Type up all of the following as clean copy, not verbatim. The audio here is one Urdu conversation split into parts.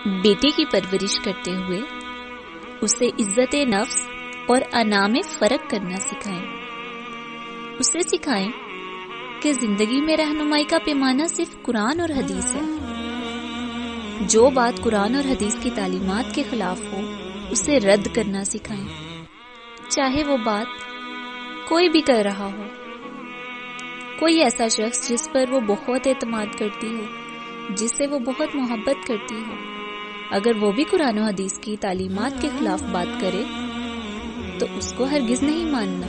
بیٹے کی پرورش کرتے ہوئے اسے عزت نفس اور انا میں فرق کرنا سکھائیں. اسے سکھائیں کہ زندگی میں رہنمائی کا پیمانہ صرف قرآن اور حدیث ہے. جو بات قرآن اور حدیث کی تعلیمات کے خلاف ہو اسے رد کرنا سکھائیں، چاہے وہ بات کوئی بھی کر رہا ہو. کوئی ایسا شخص جس پر وہ بہت اعتماد کرتی ہو، جس سے وہ بہت محبت کرتی ہو، اگر وہ بھی قرآن و حدیث کی تعلیمات کے خلاف بات کرے تو اس کو ہرگز نہیں ماننا.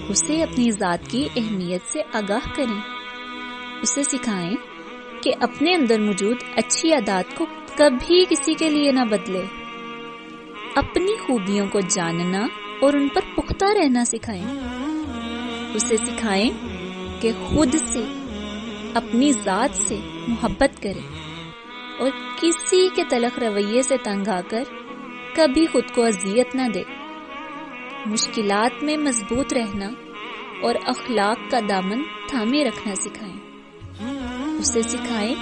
اسے اپنی ذات کی اہمیت سے آگاہ کریں. اسے سکھائیں کہ اپنے اندر موجود اچھی عادات کو کبھی کسی کے لیے نہ بدلے. اپنی خوبیوں کو جاننا اور ان پر پختہ رہنا سکھائیں. اسے سکھائیں کہ خود سے، اپنی ذات سے محبت کرے اور کسی کے تلخ رویے سے تنگ آ کر کبھی خود کو اذیت نہ دے. مشکلات میں مضبوط رہنا اور اخلاق کا دامن تھامے رکھنا سکھائیں. اسے سکھائیں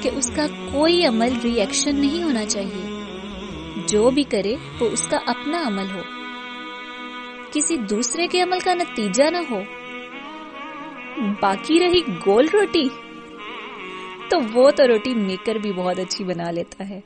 کہ اس کا کوئی عمل ری ایکشن نہیں ہونا چاہیے. جو بھی کرے وہ اس کا اپنا عمل ہو، کسی دوسرے کے عمل کا نتیجہ نہ ہو. باقی رہی گول روٹی، تو وہ تو روٹی میکر بھی بہت اچھی بنا لیتا ہے.